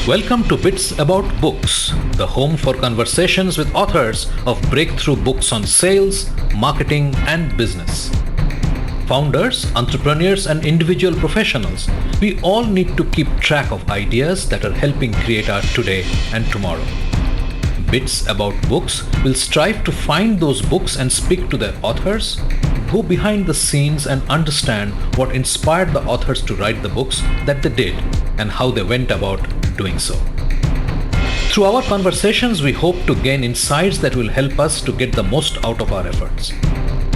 Welcome to Bits About Books, the home for conversations with authors of breakthrough books on sales, marketing, and business. Founders, entrepreneurs, and individual professionals, we all need to keep track of ideas that are helping create our today and tomorrow. Bits About Books will strive to find those books and speak to their authors, go behind the scenes and understand what inspired the authors to write the books that they did and how they went about doing so. Through our conversations, we hope to gain insights that will help us to get the most out of our efforts.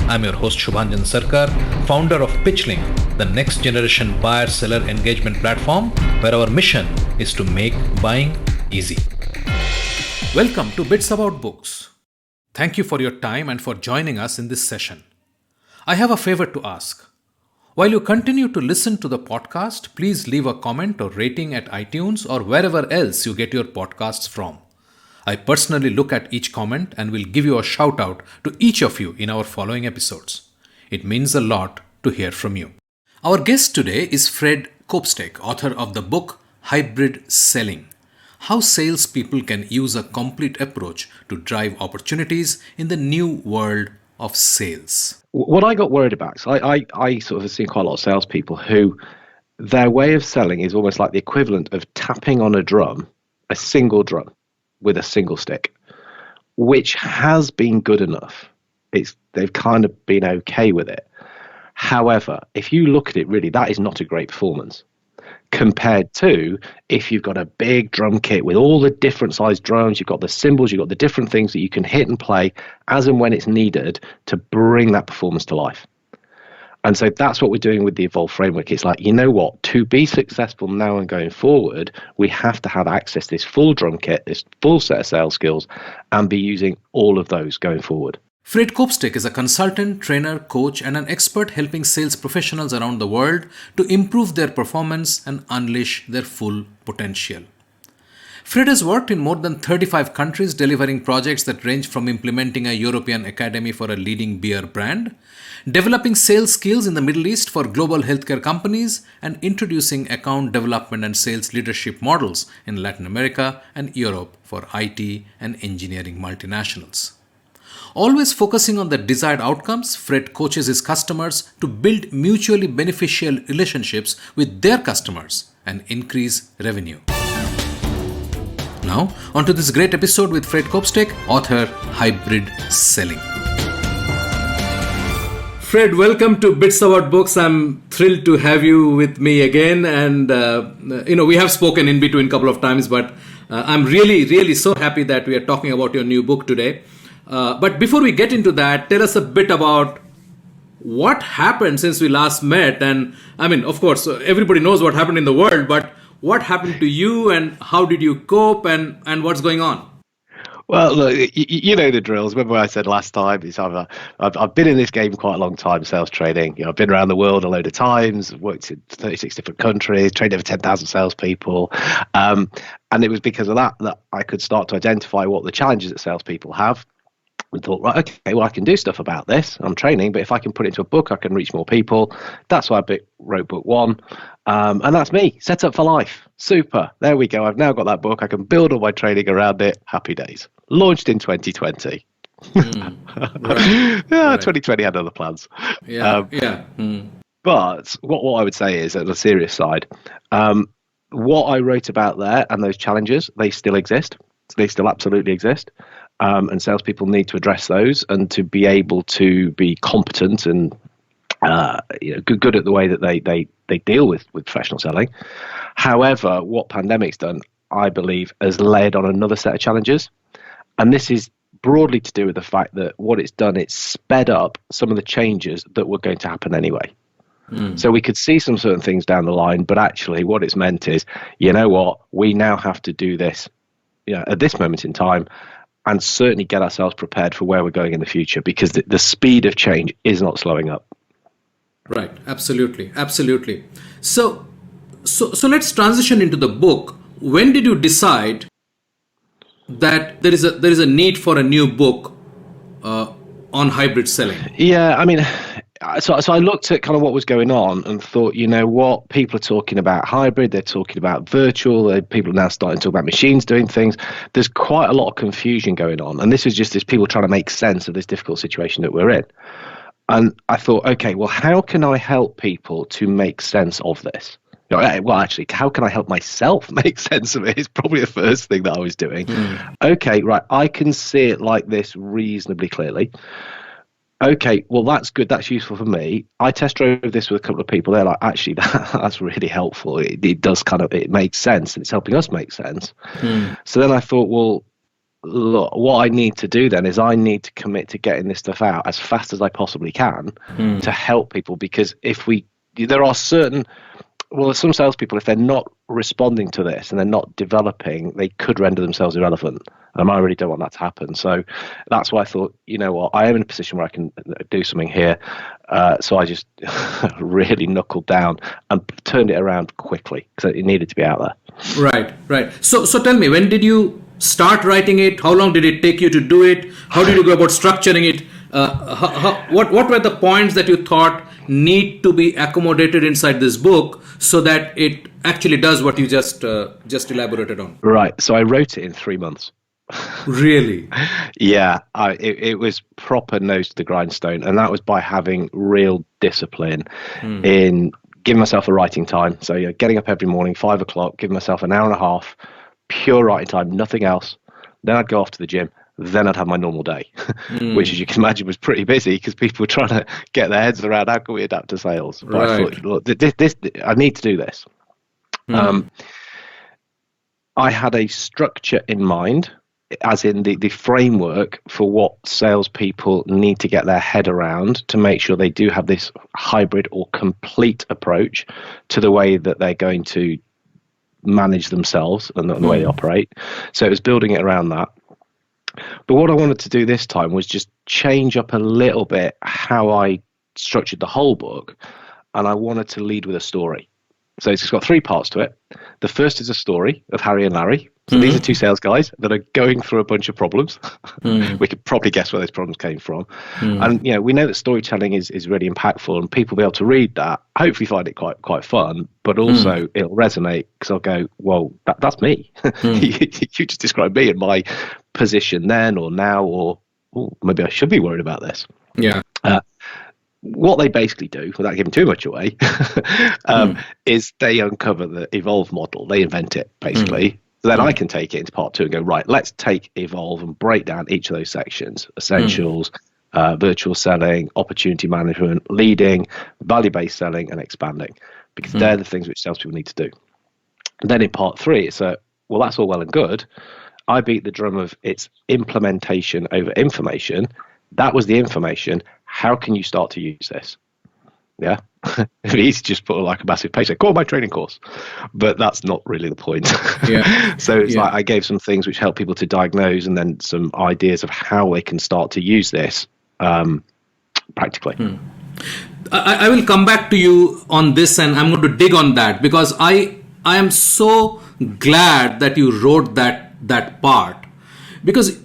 I'm your host Shubhanjan Sarkar, founder of PitchLink, the next generation buyer-seller engagement platform where our mission is to make buying easy. Welcome to Bits About Books. Thank you for your time and for joining us in this session. I have a favor to ask. While you continue to listen to the podcast, please leave a comment or rating at iTunes or wherever else you get your podcasts from. I personally look at each comment and will give you a shout out to each of you in our following episodes. It means a lot to hear from you. Our guest today is Fred Copestake, author of the book Hybrid Selling: How Salespeople Can Use a Complete Approach to Drive Opportunities in the New World of Sales. What I got worried about, so I sort of have seen quite a lot of salespeople who their way of selling is almost like the equivalent of tapping on a drum, a single drum with a single stick, which has been good enough. They've kind of been okay with it. However, if you look at it, really, that is not a great performance compared to if you've got a big drum kit with all the different sized drums, you've got the cymbals, you've got the different things that you can hit and play as and when it's needed to bring that performance to life. And so that's what we're doing with the Evolve framework. It's like, you know what, to be successful now and going forward, we have to have access to this full drum kit, this full set of sales skills, and be using all of those going forward. Fred Copestake is a consultant, trainer, coach, and an expert helping sales professionals around the world to improve their performance and unleash their full potential. Fred has worked in more than 35 countries, delivering projects that range from implementing a European academy for a leading beer brand, developing sales skills in the Middle East for global healthcare companies, and introducing account development and sales leadership models in Latin America and Europe for IT and engineering multinationals. Always focusing on the desired outcomes, Fred coaches his customers to build mutually beneficial relationships with their customers and increase revenue. Now, on to this great episode with Fred Copestake, author, Hybrid Selling. Fred, welcome to Bits About Books. I'm thrilled to have you with me again. And, we have spoken in between a couple of times, but I'm really so happy that we are talking about your new book today. But before we get into that, tell us a bit about what happened since we last met. And I mean, of course, everybody knows what happened in the world, but what happened to you and how did you cope and what's going on? Well, look, you know the drills. Remember what I said last time? I've been in this game quite a long time, sales trading. I've been around the world a load of times, worked in 36 different countries, trained over 10,000 salespeople. And it was because of that I could start to identify what the challenges that salespeople have. And thought, right, okay, well, I can do stuff about this. I'm training, but if I can put it into a book, I can reach more people. That's why I wrote book one. And that's me, set up for life. Super. There we go. I've now got that book. I can build all my training around it. Happy days. Launched in 2020. Right. 2020 had other plans. But what I would say is, on the serious side, what I wrote about there and those challenges, they still exist. They still absolutely exist. And salespeople need to address those and to be able to be competent and good at the way that they deal with professional selling. However, what pandemic's done, I believe, has layered on another set of challenges. And this is broadly to do with the fact that what it's done, it's sped up some of the changes that were going to happen anyway. So we could see some certain things down the line, but actually what it's meant is, you know what, we now have to do this at this moment in time, and certainly get ourselves prepared for where we're going in the future, because the speed of change is not slowing up. Right. Absolutely. So let's transition into the book. When did you decide that there is a need for a new book on hybrid selling? Yeah, I mean, So I looked at kind of what was going on and thought, you know what, people are talking about hybrid, they're talking about virtual, people are now starting to talk about machines doing things. There's quite a lot of confusion going on. And this is just this people trying to make sense of this difficult situation that we're in. And I thought, okay, well, how can I help people to make sense of this? Well, actually, how can I help myself make sense of it? It's probably the first thing that I was doing. Okay, right, I can see it like this reasonably clearly. Okay, well, that's good. That's useful for me. I test drove this with a couple of people. They're like, actually, that's really helpful. It does it makes sense, and it's helping us make sense. So then I thought, well, look, what I need to do then is I need to commit to getting this stuff out as fast as I possibly can to help people, because there are some salespeople, if they're not responding to this and they're not developing, they could render themselves irrelevant. And I really don't want that to happen. So that's why I thought, you know what, I am in a position where I can do something here. So I just really knuckled down and turned it around quickly because it needed to be out there. Right. So tell me, when did you start writing it? How long did it take you to do it? How did you go about structuring it? What were the points that you thought need to be accommodated inside this book so that it actually does what you just elaborated on? Right. So I wrote it in 3 months. Really? Yeah. It was proper nose to the grindstone. And that was by having real discipline in giving myself a writing time. So getting up every morning, 5 o'clock, giving myself an hour and a half, pure writing time, nothing else. Then I'd go off to the gym. Then I'd have my normal day, which, as you can imagine, was pretty busy because people were trying to get their heads around how can we adapt to sales. But I thought, look, this I need to do this. I had a structure in mind, as in the framework for what salespeople need to get their head around to make sure they do have this hybrid or complete approach to the way that they're going to manage themselves and the way they operate. So it was building it around that. But what I wanted to do this time was just change up a little bit how I structured the whole book, and I wanted to lead with a story. So it's got 3 parts to it. The first is a story of Harry and Larry. So these are 2 sales guys that are going through a bunch of problems. We could probably guess where those problems came from. And we know that storytelling is really impactful, and people will be able to read that, hopefully find it quite fun, but also it'll resonate because I'll go, well, that's me. You just described me in my position then or now, or maybe I should be worried about this. Yeah. What they basically do, without giving too much away, is they uncover the Evolve model. They invent it, basically. Then I can take it into part 2 and go, right, let's take Evolve and break down each of those sections: essentials, virtual selling, opportunity management, leading, value-based selling, and expanding, because they're the things which salespeople need to do. And then in part 3, it's well, that's all well and good. I beat the drum of it's implementation over information. That was the information. How can you start to use this? Yeah. It's easy to just put like a massive page, like, call my training course. But that's not really the point. Yeah. So it's like I gave some things which help people to diagnose, and then some ideas of how they can start to use this practically. I will come back to you on this, and I'm going to dig on that, because I am so glad that you wrote that part, because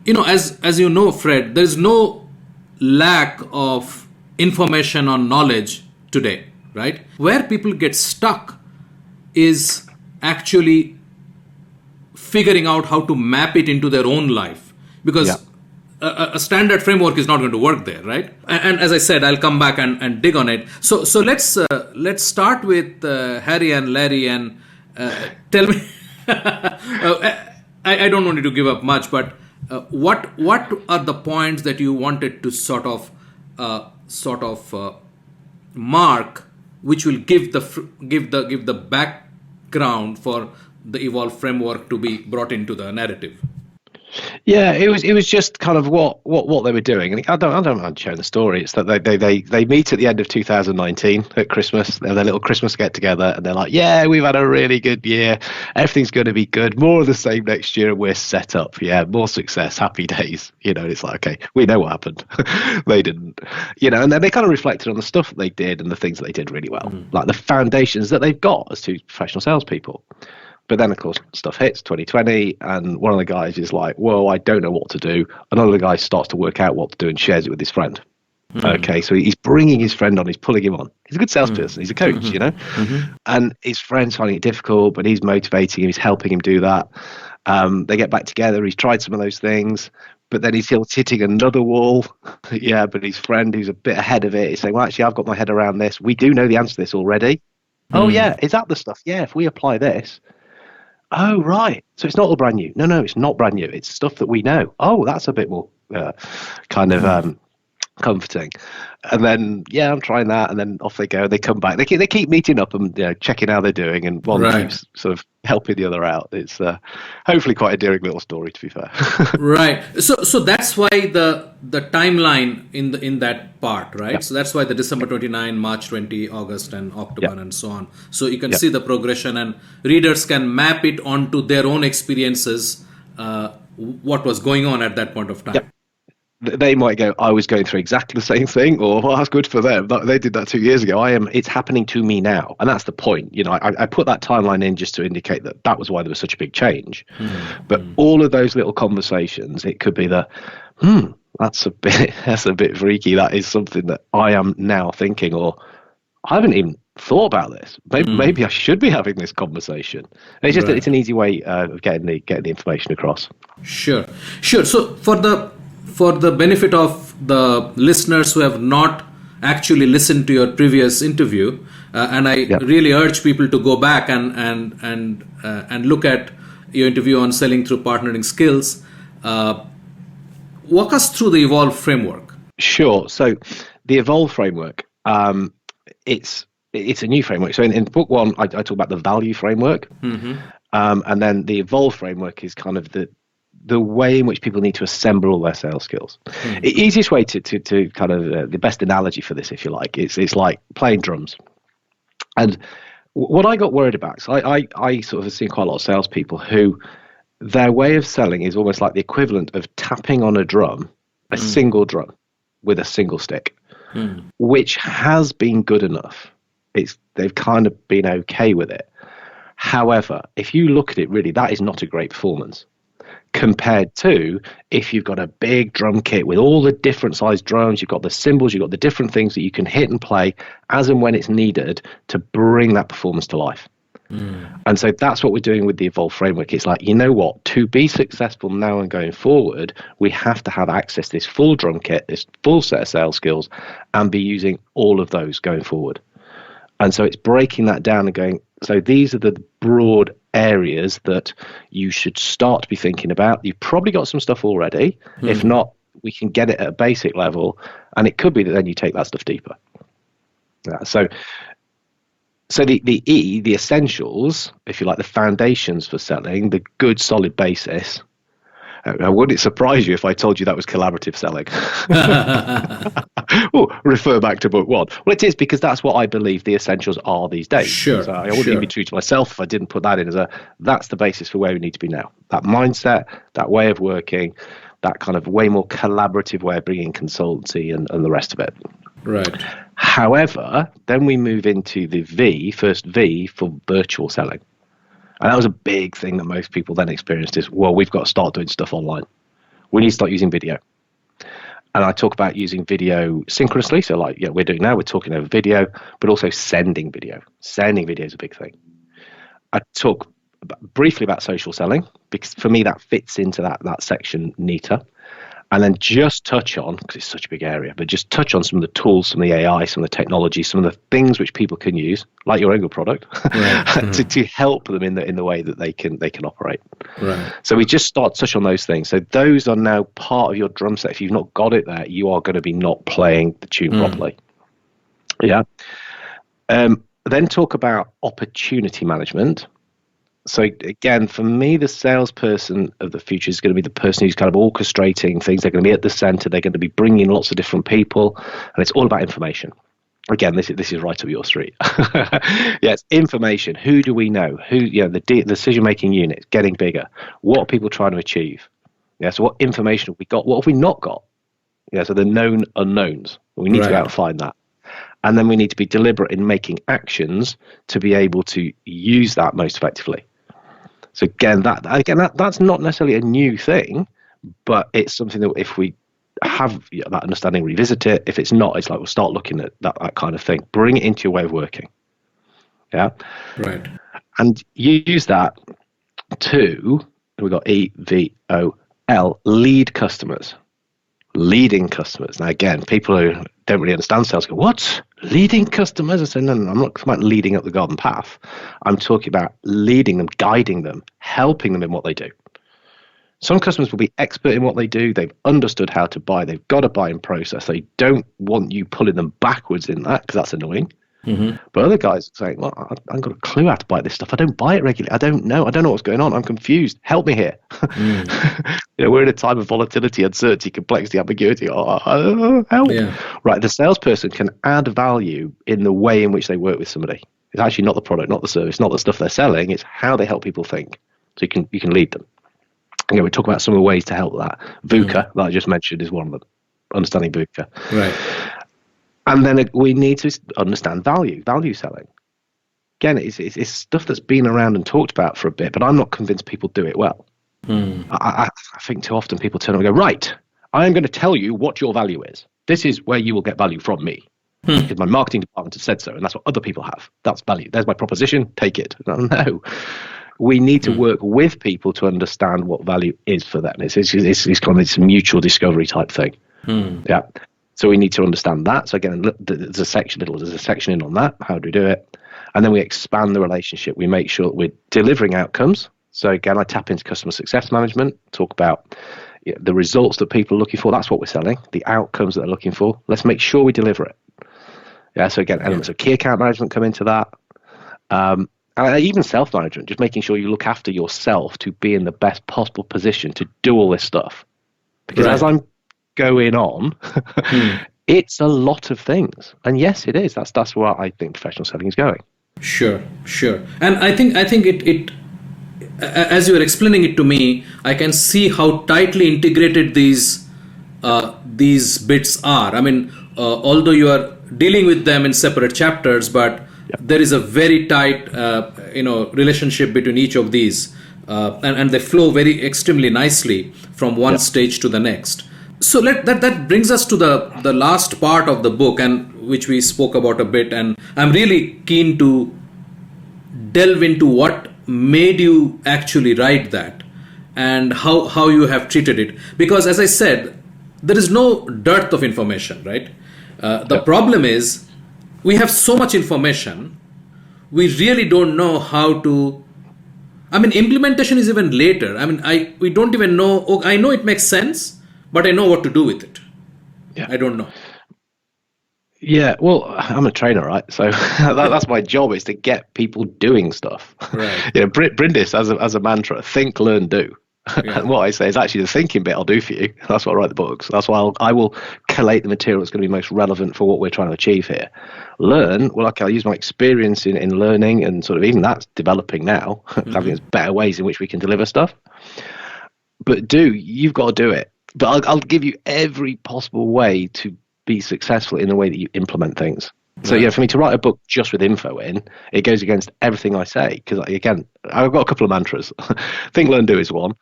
as you know, Fred, there's no lack of information or knowledge today, right? Where people get stuck is actually figuring out how to map it into their own life, because a standard framework is not going to work there, right? And as I said, I'll come back and dig on it. So let's start with Harry and Larry, and tell me. I don't want you to give up much, but what are the points that you wanted to sort of mark, which will give the background for the Evolve framework to be brought into the narrative? Yeah, it was just kind of what they were doing, and I don't mind sharing the story. It's that they meet at the end of 2019 at Christmas. They have their little Christmas get together, and they're like, "Yeah, we've had a really good year. Everything's going to be good. More of the same next year, and we're set up. Yeah, more success, happy days." And it's like, okay, we know what happened. They didn't, And then they kind of reflected on the stuff that they did and the things that they did really well, like the foundations that they've got as 2 professional salespeople. But then, of course, stuff hits 2020, and one of the guys is like, "Whoa, I don't know what to do." Another guy starts to work out what to do and shares it with his friend. Okay, so he's bringing his friend on, he's pulling him on. He's a good salesperson, he's a coach, you know? And his friend's finding it difficult, but he's motivating him, he's helping him do that. They get back together, he's tried some of those things, but then he's still hitting another wall. Yeah, but his friend who's a bit ahead of it is saying, well, actually, I've got my head around this. We do know the answer to this already. Oh, yeah, is that the stuff? Yeah, if we apply this. Oh, right. So it's not all brand new. No, it's not brand new. It's stuff that we know. Oh, that's a bit more comforting. And then, yeah, I'm trying that, and then off they go. They come back. They keep meeting up and checking how they're doing, and one keeps sort of helping the other out. It's hopefully quite a endearing little story, to be fair. Right. So that's why the timeline in that part, right? Yep. So that's why the December 29, March 20, August, and October, and so on. So you can see the progression, and readers can map it onto their own experiences, what was going on at that point of time. Yep. They might go, I was going through exactly the same thing, or well, that's good for them. They did that 2 years ago. It's happening to me now. And that's the point. I put that timeline in just to indicate that was why there was such a big change. But all of those little conversations, it could be that's a bit freaky. That is something that I am now thinking, or I haven't even thought about this. Maybe I should be having this conversation. And it's just it's an easy way of getting the information across. Sure. So for the benefit of the listeners who have not actually listened to your previous interview, and I really urge people to go back and look at your interview on selling through partnering skills. Walk us through the Evolve framework. Sure. So the Evolve framework, it's a new framework. So in book one, I talk about the value framework, and then the Evolve framework is kind of the way in which people need to assemble all their sales skills. The easiest way to kind of the best analogy for this, if you like, it's like playing drums. And what I got worried about, so I sort of have seen quite a lot of salespeople who their way of selling is almost like the equivalent of tapping on a drum, a single drum with a single stick, which has been good enough. They've kind of been okay with it. However, if you look at it, really, that is not a great performance. Compared to if you've got a big drum kit with all the different size drums, you've got the cymbals, you've got the different things that you can hit and play as and when it's needed to bring that performance to life. And so that's what we're doing with the Evolve framework. It's like, you know what, to be successful now and going forward, we have to have access to this full drum kit, this full set of sales skills, and be using all of those going forward. And so it's breaking that down and going, so these are the broad areas that you should start to be thinking about. You've probably got some stuff already. If not, we can get it at a basic level, and it could be that then you take that stuff deeper. So the essentials, if you like, the foundations for selling, the good solid basis. Would it surprise you if I told you that was collaborative selling? Oh, refer back to book one. Well, it is, because that's what I believe the essentials are these days. Sure. So I wouldn't even be true to myself if I didn't put that in as that's the basis for where we need to be now. That mindset, that way of working, that kind of way more collaborative way of bringing consultancy and the rest of it. Right. However, then we move into the first V for virtual selling. And that was a big thing that most people then experienced is, well, we've got to start doing stuff online. We need to start using video. And I talk about using video synchronously. So like we're doing now, we're talking over video, but also sending video. Sending video is a big thing. I talk briefly about social selling, because for me that fits into that section neater. And then just touch on, because it's such a big area, but just touch on some of the tools, some of the AI, some of the technology, some of the things which people can use, like your own good product, to help them in the way that they can operate. Right. So we just start to touch on those things. So those are now part of your drum set. If you've not got it there, you are going to be not playing the tune properly. Yeah. Then talk about opportunity management. So again, for me, the salesperson of the future is going to be the person who's kind of orchestrating things. They're going to be at the center. They're going to be bringing lots of different people, and it's all about information. Again, this is right up your street. Yes, information. Who do we know? The decision-making unit getting bigger. What are people trying to achieve? Yeah. So what information have we got? What have we not got? Yeah. So the known unknowns. We need to go out and find that. And then we need to be deliberate in making actions to be able to use that most effectively. So again, that's not necessarily a new thing, but it's something that if we have that understanding, revisit it. If it's not, it's like, we'll start looking at that kind of thing. Bring it into your way of working. Yeah. Right. And you use that to, we've got EVOL, lead customers. Leading customers. Now, again, people who don't really understand sales go, what? Leading customers? I say, no, I'm not talking about leading up the garden path. I'm talking about leading them, guiding them, helping them in what they do. Some customers will be expert in what they do. They've understood how to buy. They've got a buying process. They don't want you pulling them backwards in that, because that's annoying. Mm-hmm. But other guys are saying, well, I haven't got a clue how to buy this stuff. I don't buy it regularly. I don't know what's going on. I'm confused. Help me here. We're in a time of volatility, uncertainty, complexity, ambiguity. Help. Yeah. Right. The salesperson can add value in the way in which they work with somebody. It's actually not the product, not the service, not the stuff they're selling. It's how they help people think. So you can lead them. Okay, we talk about some of the ways to help that. VUCA, that I just mentioned, is one of them. Understanding VUCA. Right. And then we need to understand value selling. Again, it's stuff that's been around and talked about for a bit, but I'm not convinced people do it well. I think too often people turn around and go, right, I am going to tell you what your value is. This is where you will get value from me. Because my marketing department has said so, and that's what other people have. That's value. There's my proposition. Take it. No. We need to work with people to understand what value is for them. It's kind of this mutual discovery type thing. Yeah. So we need to understand that. So again, there's a section in on that. How do we do it? And then we expand the relationship. We make sure that we're delivering outcomes. So again, I tap into customer success management, talk about the results that people are looking for. That's what we're selling, the outcomes that they're looking for. Let's make sure we deliver it. Yeah. So again, elements of key account management come into that. And even self-management, just making sure you look after yourself to be in the best possible position to do all this stuff. Because as I'm going on, it's a lot of things. And yes, it is. That's where I think professional selling is going. Sure. And I think it as you are explaining it to me, I can see how tightly integrated these bits are. I mean, although you are dealing with them in separate chapters, but there is a very tight relationship between each of these, and they flow extremely nicely from one stage to the next. So that brings us to the last part of the book, and which we spoke about a bit, and I'm really keen to delve into what made you actually write that and how you have treated it. Because as I said, there is no dearth of information, right? The problem is we have so much information, we really don't know how to. I mean, implementation is even later. I mean, we don't even know. Oh, I know it makes sense, but I know what to do with it. Yeah. I don't know. Yeah, well, I'm a trainer, right? So that's my job, is to get people doing stuff. Right. Brindis as a mantra: think, learn, do. Yeah. And what I say is actually the thinking bit I'll do for you. That's why I write the books. That's why I will collate the material that's going to be most relevant for what we're trying to achieve here. Learn, well, okay, I'll use my experience in learning, and sort of even that's developing now. Having better ways in which we can deliver stuff. But you've got to do it. But I'll give you every possible way to be successful in the way that you implement things. So for me to write a book just with info in, it goes against everything I say. Because again, I've got a couple of mantras. Think, learn, do is one.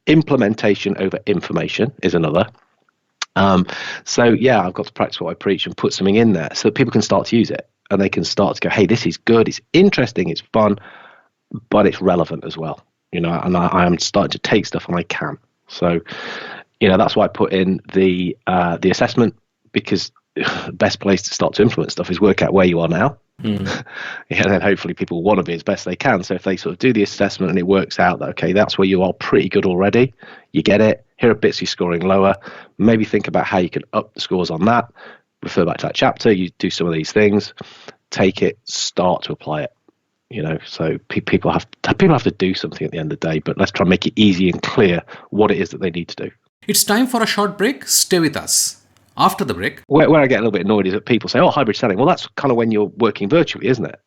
Implementation over information is another. So I've got to practice what I preach and put something in there so that people can start to use it, and they can start to go, hey, this is good, it's interesting, it's fun, but it's relevant as well. And I am starting to take stuff, and I can. So that's why I put in the assessment, because the best place to start to implement stuff is work out where you are now. And then hopefully people want to be as best they can. So if they sort of do the assessment and it works out that, okay, that's where you are pretty good already, you get it, here are bits you're scoring lower, maybe think about how you can up the scores on that, refer back to that chapter, you do some of these things, take it, start to apply it. So people have to do something at the end of the day, but let's try and make it easy and clear what it is that they need to do. It's time for a short break. Stay with us. After the break. Where I get a little bit annoyed is that people say, hybrid selling. Well, that's kind of when you're working virtually, isn't it?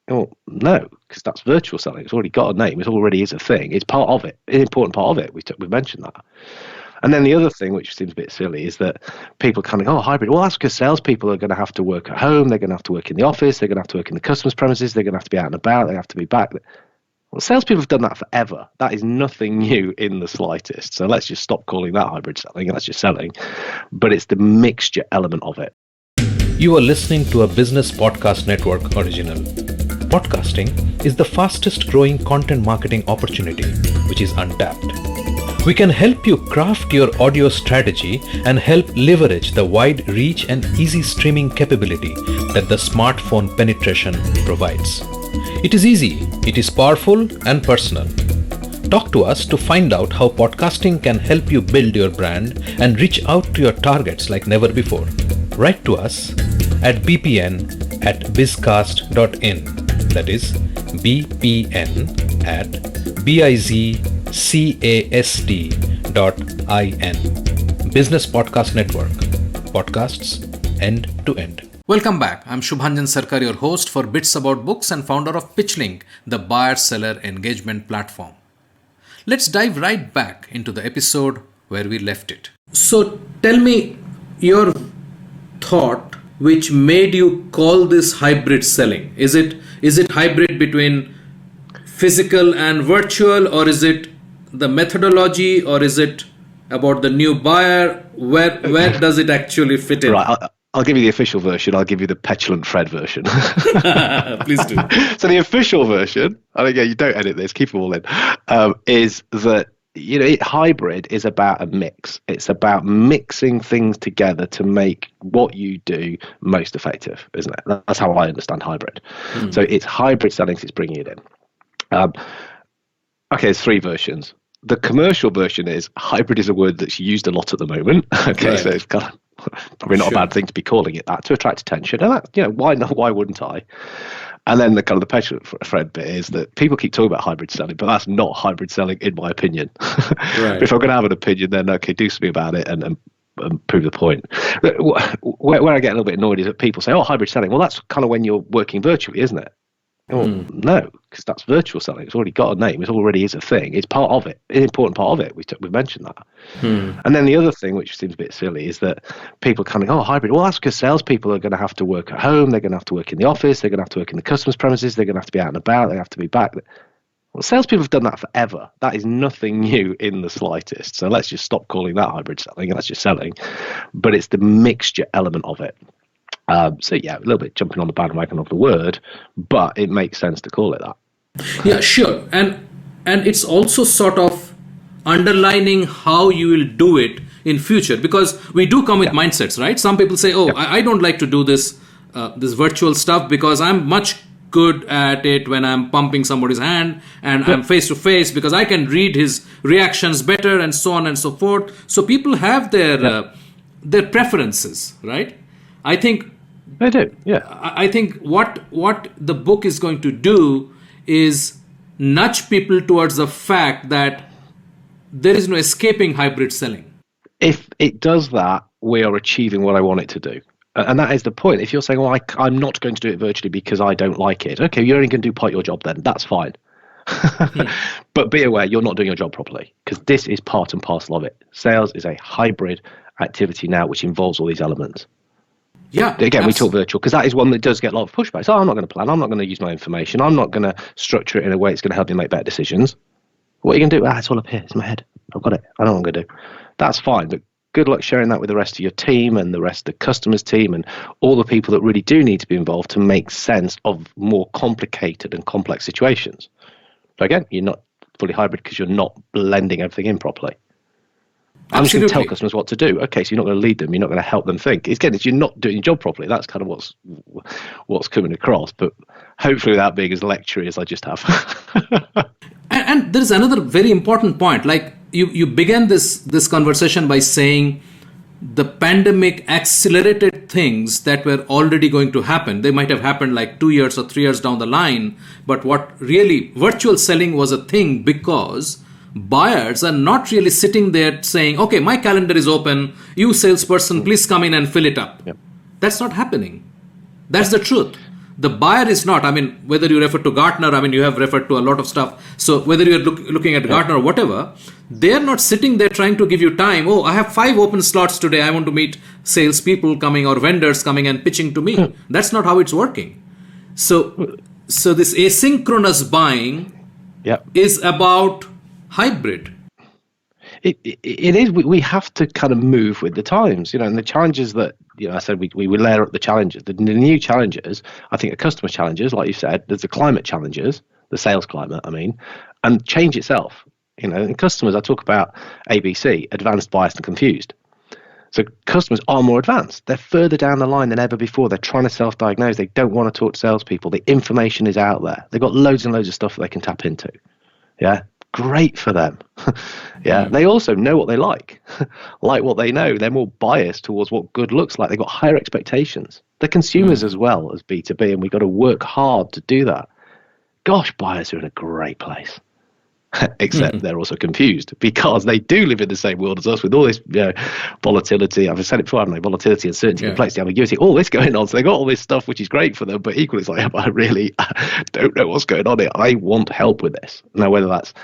Well, no, because that's virtual selling. It's already got a name. It already is a thing. It's part of it, an important part of it. We've mentioned that. And then the other thing, which seems a bit silly, is that people kind of go, hybrid. Well, that's because salespeople are going to have to work at home. They're going to have to work in the office. They're going to have to work in the customer's premises. They're going to have to be out and about. They have to be back. Well, salespeople have done that forever. That is nothing new in the slightest. So let's just stop calling that hybrid selling. That's just selling. But it's the mixture element of it. You are listening to a Business Podcast Network original. Podcasting is the fastest growing content marketing opportunity, which is untapped. We can help you craft your audio strategy and help leverage the wide reach and easy streaming capability that the smartphone penetration provides. It is easy, it is powerful and personal. Talk to us to find out how podcasting can help you build your brand and reach out to your targets like never before. Write to us at bpn@bizcast.in. That is bpn@bizcast.in. Business Podcast Network. Podcasts end to end. Welcome back. I'm Shubhanjan Sarkar, your host for Bits About Books and founder of PitchLink, the buyer-seller engagement platform. Let's dive right back into the episode where we left it. So tell me your thought which made you call this hybrid selling. Is it hybrid between physical and virtual, or is it the methodology, or is it about the new buyer? Where does it actually fit in? Right, I'll give you the official version. I'll give you the petulant Fred version. Please do. So the official version, and again, you don't edit this, keep them all in, is that hybrid is about a mix. It's about mixing things together to make what you do most effective, isn't it? That's how I understand hybrid. So it's hybrid selling, so it's bringing it in. Okay, there's three versions. The commercial version is hybrid is a word that's used a lot at the moment. Okay, right. So it's kind of probably not a bad thing to be calling it that to attract attention. And that, why not? Why wouldn't I? And then the kind of the petulant Fred bit is that people keep talking about hybrid selling, but that's not hybrid selling in my opinion. Right. If I'm going to have an opinion, then okay, do something about it and prove the point. Where I get a little bit annoyed is that people say, "Oh, hybrid selling." Well, that's kind of when you're working virtually, isn't it? Well, no, because that's virtual selling. It's already got a name. It already is a thing. It's part of it, an important part of it. We've mentioned that. And then the other thing, which seems a bit silly, is that people kind of go, "Oh, hybrid." Well, that's because salespeople are going to have to work at home. They're going to have to work in the office. They're going to have to work in the customer's premises. They're going to have to be out and about. They have to be back. Well, salespeople have done that forever. That is nothing new in the slightest. So let's just stop calling that hybrid selling. That's just selling. But it's the mixture element of it. So yeah, a little bit jumping on the bandwagon of the word, but it makes sense to call it that. Yeah, sure. And it's also sort of underlining how you will do it in future, because we do come with mindsets, right? Some people say, "Oh, I don't like to do this virtual stuff because I'm much good at it when I'm pumping somebody's hand and I'm face to face because I can read his reactions better," and so on and so forth. So people have their preferences, right? I think they do. Yeah. I think what the book is going to do is nudge people towards the fact that there is no escaping hybrid selling. If it does that, we are achieving what I want it to do. And that is the point. If you're saying, "Well, I'm not going to do it virtually because I don't like it," okay, you're only going to do part of your job then. That's fine. But be aware you're not doing your job properly, because this is part and parcel of it. Sales is a hybrid activity now, which involves all these elements. Yeah. Again, we talk virtual because that is one that does get a lot of pushback. So I'm not going to plan. I'm not going to use my information. I'm not going to structure it in a way it's going to help me make better decisions. What are you going to do? It's all up here. It's in my head. I've got it. I know what I'm going to do. That's fine. But good luck sharing that with the rest of your team and the rest of the customers' team and all the people that really do need to be involved to make sense of more complicated and complex situations. So again, you're not fully hybrid because you're not blending everything in properly. I'm just going to tell customers what to do. Okay, so you're not going to lead them. You're not going to help them think. Again, you're not doing your job properly. That's kind of what's coming across. But hopefully without being as lectury as I just have. and there's another very important point. Like you began this conversation by saying the pandemic accelerated things that were already going to happen. They might have happened like 2 years or 3 years down the line. But what really virtual selling was a thing because buyers are not really sitting there saying, "Okay, my calendar is open. You salesperson, please come in and fill it up." Yep. That's not happening. That's the truth. The buyer is not. I mean, whether you refer to Gartner, I mean, you have referred to a lot of stuff. So whether you're looking at Gartner or whatever, they're not sitting there trying to give you time. "Oh, I have 5 open slots today. I want to meet salespeople coming or vendors coming and pitching to me." That's not how it's working. So this asynchronous buying Yeah. is about hybrid. It is. We have to kind of move with the times, and the challenges that, I said we layer up the challenges. The new challenges, I think, are customer challenges, like you said. There's the climate challenges, the sales climate, and change itself. In customers, I talk about ABC, advanced, biased, and confused. So customers are more advanced. They're further down the line than ever before. They're trying to self-diagnose. They don't want to talk to salespeople. The information is out there. They've got loads and loads of stuff that they can tap into. Yeah, great for them. Yeah, they also know what they like what they know. They're more biased towards what good looks like. They've got higher expectations. They're consumers as well as B2B, and we've got to work hard to do that. Gosh, buyers are in a great place. Except they're also confused because they do live in the same world as us with all this volatility. I've said it before, haven't I? Volatility, uncertainty, complexity, ambiguity, all this going on. So they got all this stuff which is great for them, but equally it's like, I really don't know what's going on here. I want help with this. Now, whether that's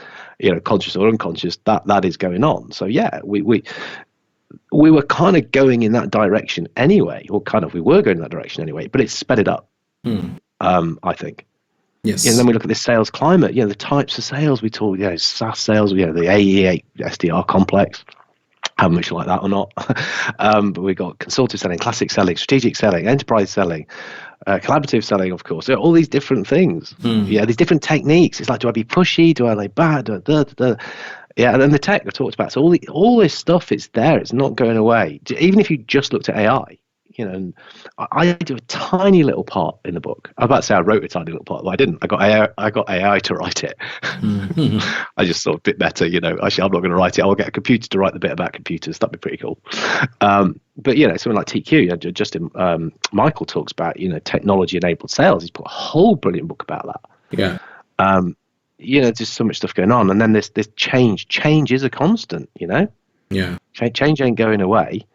conscious or unconscious, that is going on. So yeah, we were kind of going in that direction anyway, we were going in that direction anyway, but it's sped it up. I think. Yes. And then we look at this sales climate, the types of sales we talk, SaaS sales, the AE8 SDR complex, how much like that or not. But we've got consultative selling, classic selling, strategic selling, enterprise selling, collaborative selling, of course. All these different things. Yeah, these different techniques. It's like, do I be pushy? Do I lay back? Yeah, and then the tech I talked about. So all this stuff, it's there. It's not going away. Even if you just looked at AI, and I do a tiny little part in the book. I'm about to say I wrote a tiny little part, but I didn't. I got AI to write it. I just thought a bit better, Actually, I'm not going to write it. I'll get a computer to write the bit about computers. That'd be pretty cool. But something like TQ, Justin Michael talks about, technology-enabled sales. He's put a whole brilliant book about that. Yeah. Just so much stuff going on, and then this change. Change is a constant. Yeah. Change ain't going away.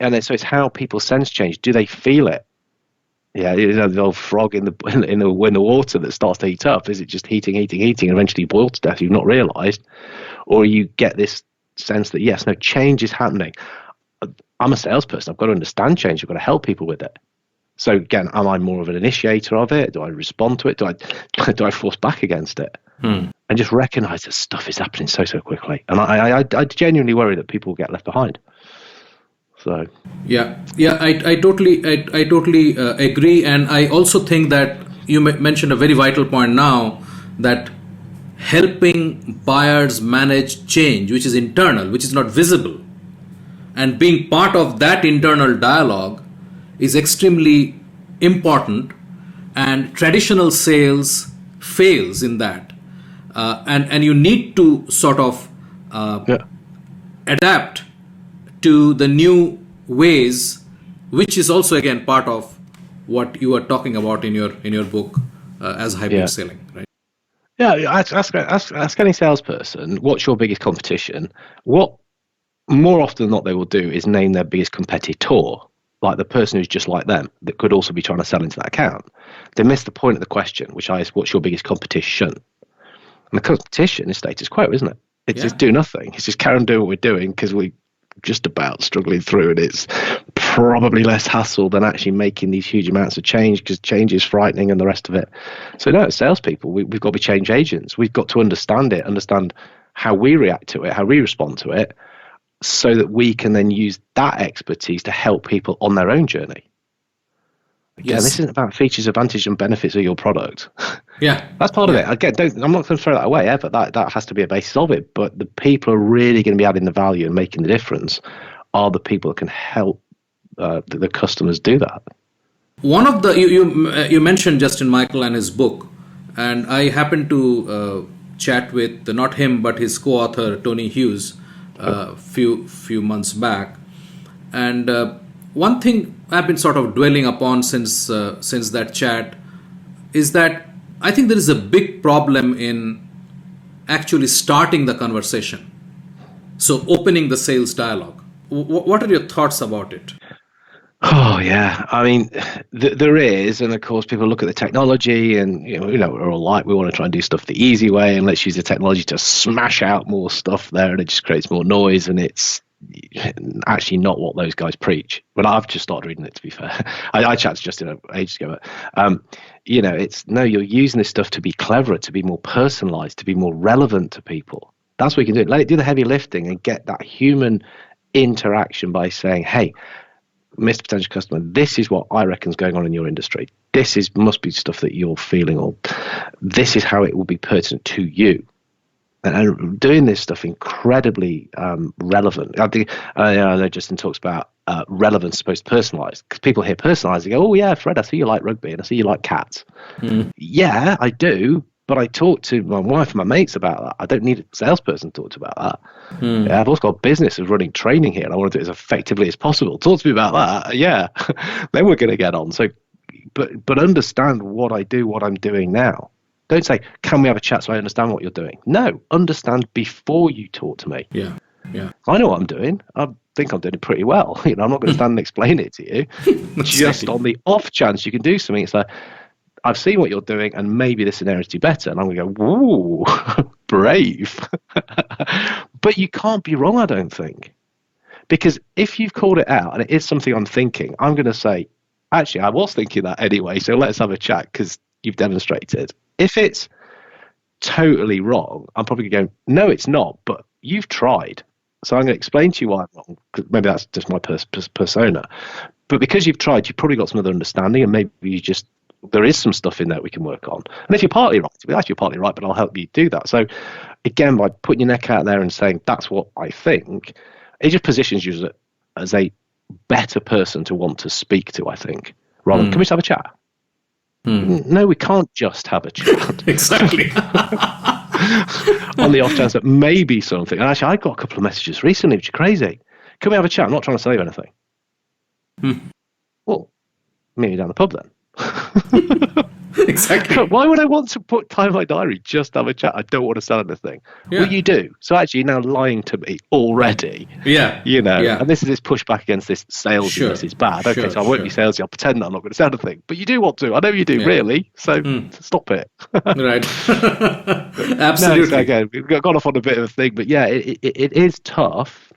And so it's how people sense change. Do they feel it? Yeah, the old frog in the water that starts to heat up. Is it just heating, and eventually boil to death? You've not realised, or you get this sense that yes, no, change is happening. I'm a salesperson. I've got to understand change. I've got to help people with it. So again, am I more of an initiator of it? Do I respond to it? Do I force back against it? And just recognise that stuff is happening so quickly. And I genuinely worry that people will get left behind. So I totally agree, and I also think that you mentioned a very vital point now, that helping buyers manage change, which is internal, which is not visible, and being part of that internal dialogue is extremely important. And traditional sales fails in that, and you need to sort of adapt to the new ways, which is also again part of what you are talking about in your book as hybrid selling, right? Yeah, ask any salesperson, what's your biggest competition? What more often than not they will do is name their biggest competitor, like the person who's just like them that could also be trying to sell into that account. They miss the point of the question, which is what's your biggest competition? And the competition is status quo, isn't it? It's just do nothing. It's just carry on doing what we're doing because we just about struggling through, and it's probably less hassle than actually making these huge amounts of change, because change is frightening and the rest of it. So no, as salespeople, we've got to be change agents. We've got to understand how we react to it, how we respond to it, so that we can then use that expertise to help people on their own journey. Again, this isn't about features, advantages, and benefits of your product. Yeah, that's part of it. Again, I'm not going to throw that away ever. That has to be a basis of it. But the people are really going to be adding the value and making the difference are the people that can help the customers do that. One of the you mentioned Justin Michael and his book, and I happened to chat with not him but his co-author Tony Hughes few months back, and one thing I've been sort of dwelling upon since that chat is that I think there is a big problem in actually starting the conversation. So opening the sales dialogue. What are your thoughts about it? Oh yeah, I mean there is, and of course people look at the technology, and we're all like, we want to try and do stuff the easy way, and let's use the technology to smash out more stuff there, and it just creates more noise, and it's actually not what those guys preach. But I've just started reading it, to be fair. I chatted to Justin ages ago. But, it's no, you're using this stuff to be cleverer, to be more personalized, to be more relevant to people. That's what you can do. Let it do the heavy lifting and get that human interaction by saying, hey, Mr. Potential Customer, this is what I reckon is going on in your industry. This must be stuff that you're feeling, or this is how it will be pertinent to you. And doing this stuff incredibly relevant. I think I know Justin talks about relevance supposed to personalised, because people hear personalised, they go, "Oh yeah, Fred, I see you like rugby and I see you like cats." Yeah, I do, but I talk to my wife and my mates about that. I don't need a salesperson to talk to about that. Yeah, I've also got a business of running training here, and I want to do it as effectively as possible. Talk to me about that. Yeah, then we're going to get on. So, but understand what I do, what I'm doing now. Don't say, can we have a chat so I understand what you're doing? No, understand before you talk to me. Yeah. I know what I'm doing. I think I'm doing it pretty well. I'm not going to stand and explain it to you. Just on the off chance you can do something. It's like, I've seen what you're doing and maybe this scenario is do better. And I'm going to go, woo, brave. But you can't be wrong, I don't think. Because if you've called it out and it is something I'm thinking, I'm going to say, actually, I was thinking that anyway, so let's have a chat because you've demonstrated. If it's totally wrong, I'm probably going to go, no, it's not, but you've tried. So I'm going to explain to you why I'm wrong, because maybe that's just my persona. But because you've tried, you've probably got some other understanding, and maybe there is some stuff in there we can work on. And if you're partly right, you're partly right, but I'll help you do that. So again, by putting your neck out there and saying, that's what I think, it just positions you as a better person to want to speak to, I think, rather than, can we just have a chat? No, we can't just have a chat. Exactly. On the off chance that maybe something. And actually, I got a couple of messages recently, which are crazy. Can we have a chat? I'm not trying to sell you anything. Well, meet me down the pub then. Exactly. Why would I want to put time in my diary just to have a chat? I don't want to sell anything. Yeah. Well, you do. So actually, you're now lying to me already. Yeah. And this is this pushback against this salesy is bad. Okay, so I won't be salesy. I'll pretend that I'm not going to sell anything. But you do want to. I know you do, really. So stop it. Right. Absolutely. So again, we've gone off on a bit of a thing. But yeah, it is tough.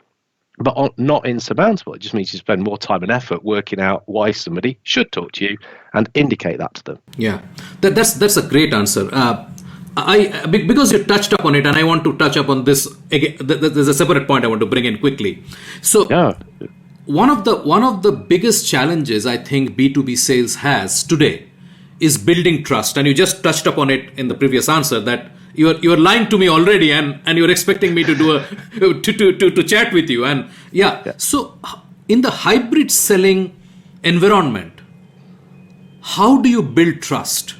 But not insurmountable. It just means you spend more time and effort working out why somebody should talk to you and indicate that to them. Yeah, that's a great answer. Because you touched upon it, and I want to touch upon this again. There's a separate point I want to bring in quickly. So one of the biggest challenges I think B2B sales has today is building trust, and you just touched upon it in the previous answer that you're lying to me already, and you're expecting me to do to chat with you, and So in the hybrid selling environment, how do you build trust?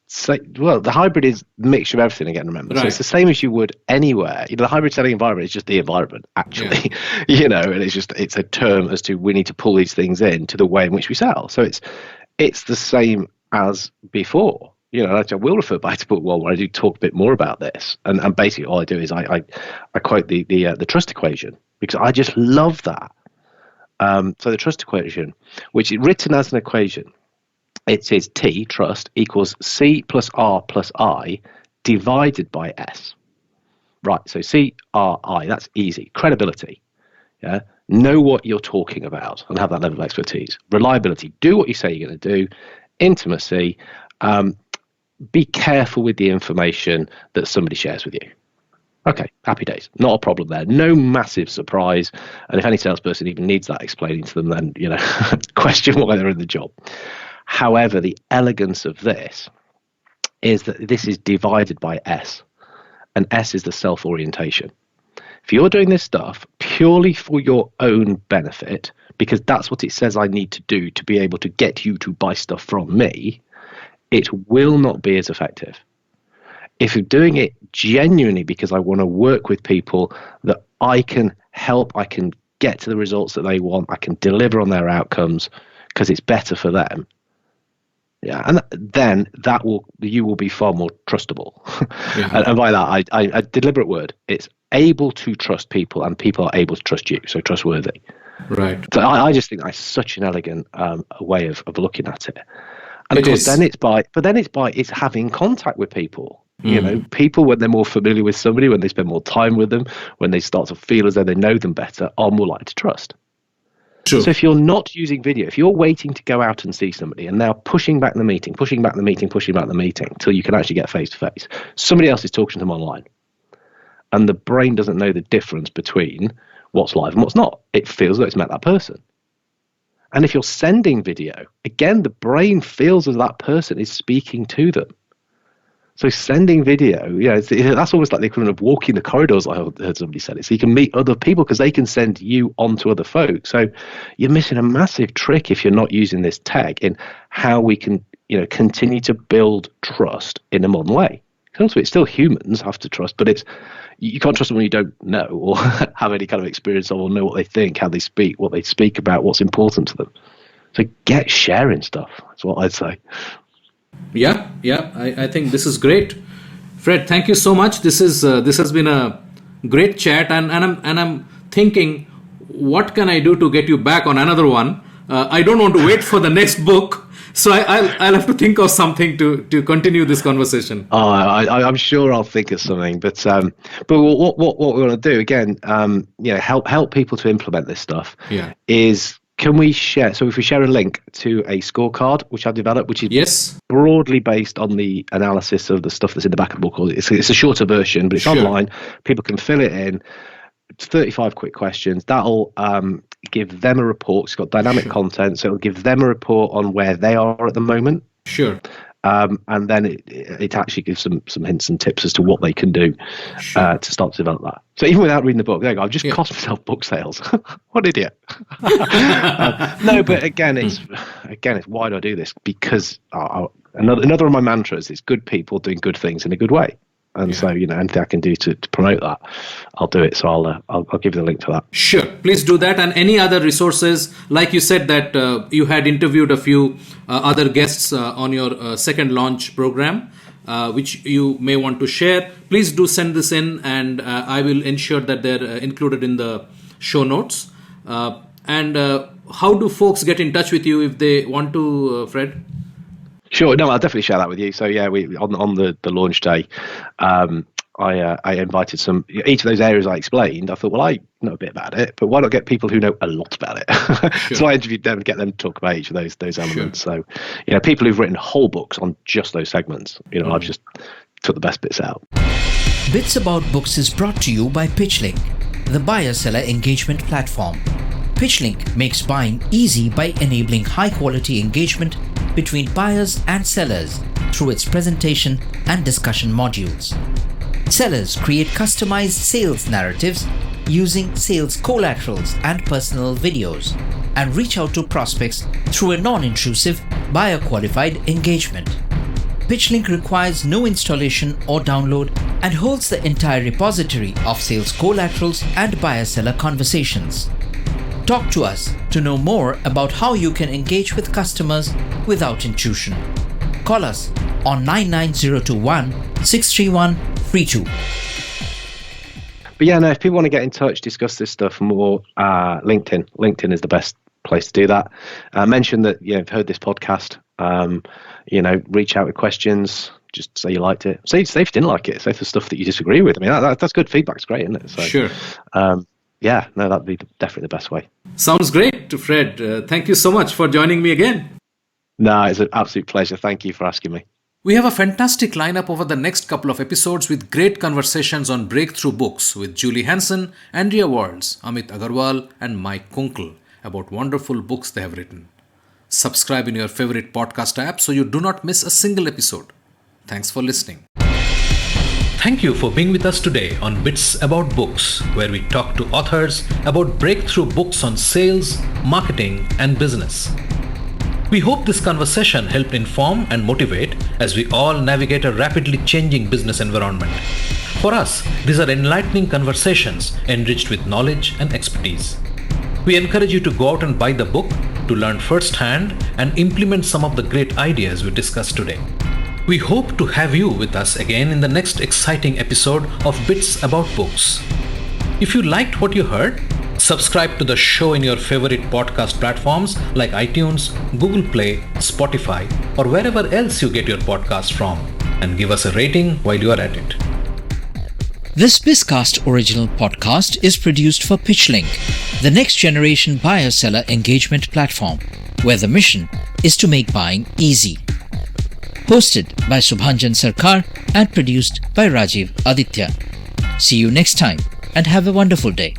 So, well, the hybrid is a mixture of everything again, remember. Right. So it's the same as you would anywhere. The hybrid selling environment is just the environment, actually. And it's a term as to we need to pull these things in to the way in which we sell. So it's the same as before. I will refer back to book one where I do talk a bit more about this. And basically all I do is I quote the trust equation, because I just love that. So the trust equation, which is written as an equation, it says T, trust, equals C plus R plus I divided by S. Right, so C, R, I, that's easy. Credibility, know what you're talking about and have that level of expertise. Reliability, do what you say you're going to do. Intimacy, be careful with the information that somebody shares with you. Okay, happy days. Not a problem there. No massive surprise. And if any salesperson even needs that explaining to them, then, question why they're in the job. However, the elegance of this is that this is divided by S. And S is the self-orientation. If you're doing this stuff purely for your own benefit, because that's what it says I need to do to be able to get you to buy stuff from me, it will not be as effective. If you're doing it genuinely because I want to work with people that I can help, I can get to the results that they want, I can deliver on their outcomes because it's better for them. And then you will be far more trustable. And by that, I deliberate word. It's able to trust people, and people are able to trust you. So trustworthy. Right. So I just think that's such an elegant way of looking at it. And of course, then it's by having contact with people. You know, people, when they're more familiar with somebody, when they spend more time with them, when they start to feel as though they know them better, are more likely to trust. True. So if you're not using video, if you're waiting to go out and see somebody and now pushing back the meeting till you can actually get face to face, somebody else is talking to them online. And the brain doesn't know the difference between what's live and what's not. It feels that it's met that person. And if you're sending video, again, the brain feels as that person is speaking to them. So sending video, that's almost like the equivalent of walking the corridors. I heard somebody said it. So you can meet other people because they can send you on to other folks. So you're missing a massive trick if you're not using this tech in how we can, continue to build trust in a modern way. Ultimately, it's still humans have to trust, but you can't trust them when you don't know or have any kind of experience of or know what they think, how they speak, what they speak about, what's important to them. So get sharing stuff. That's what I'd say. Yeah, I think this is great, Fred. Thank you so much. This has been a great chat, and I'm thinking, what can I do to get you back on another one? I don't want to wait for the next book, so I'll have to think of something to continue this conversation. I'm sure I'll think of something, but what we want to do again, help people to implement this stuff. Yeah. Is can we share? So if we share a link to a scorecard which I've developed, which is broadly based on the analysis of the stuff that's in the back of the book, it's a shorter version, but it's online. People can fill it in. It's 35 quick questions. That'll give them a report. It's got dynamic content, so it'll give them a report on where they are at the moment. Sure. And then it actually gives some hints and tips as to what they can do to start to develop that. So even without reading the book, there you go. I've just cost myself book sales. What an idiot! No, but again, it's why do I do this? Because another of my mantras is good people doing good things in a good way. And so, anything I can do to promote that, I'll do it. So I'll give you the link to that. Sure, please do that. And any other resources, like you said that you had interviewed a few other guests on your second launch program, which you may want to share. Please do send this in, and I will ensure that they're included in the show notes. And how do folks get in touch with you if they want to, Fred? Sure. No, I'll definitely share that with you. So we on the launch day, I invited each of those areas I explained. I thought, well, I know a bit about it, but why not get people who know a lot about it? Sure. So I interviewed them and get them to talk about each of those elements. Sure. So people who've written whole books on just those segments. I've just took the best bits out. Bits About Books is brought to you by PitchLink, the buyer-seller engagement platform. PitchLink makes buying easy by enabling high-quality engagement between buyers and sellers through its presentation and discussion modules. Sellers create customized sales narratives using sales collaterals and personal videos and reach out to prospects through a non-intrusive, buyer-qualified engagement. PitchLink requires no installation or download and holds the entire repository of sales collaterals and buyer-seller conversations. Talk to us to know more about how you can engage with customers without intrusion. Call us on 99021 631 32. But if people want to get in touch, discuss this stuff more, LinkedIn. LinkedIn is the best place to do that. Mention that you've heard this podcast. Reach out with questions. Just say you liked it. Say if you didn't like it. Say the stuff that you disagree with. I mean, that's good feedback. It's great, isn't it? So, sure. That'd be definitely the best way. Sounds great, Fred. Thank you so much for joining me again. No, it's an absolute pleasure. Thank you for asking me. We have a fantastic lineup over the next couple of episodes with great conversations on breakthrough books with Julie Hansen, Andrea Walls, Amit Agarwal, and Mike Kunkel about wonderful books they have written. Subscribe in your favorite podcast app so you do not miss a single episode. Thanks for listening. Thank you for being with us today on Bits About Books, where we talk to authors about breakthrough books on sales, marketing, and business. We hope this conversation helped inform and motivate as we all navigate a rapidly changing business environment. For us, these are enlightening conversations enriched with knowledge and expertise. We encourage you to go out and buy the book to learn firsthand and implement some of the great ideas we discussed today. We hope to have you with us again in the next exciting episode of Bits About Books. If you liked what you heard, subscribe to the show in your favorite podcast platforms like iTunes, Google Play, Spotify, or wherever else you get your podcast from. and give us a rating while you are at it. This Bizcast original podcast is produced for PitchLink, the next generation buyer-seller engagement platform, where the mission is to make buying easy. Hosted by Subhanjan Sarkar and produced by Rajiv Aditya. See you next time and have a wonderful day.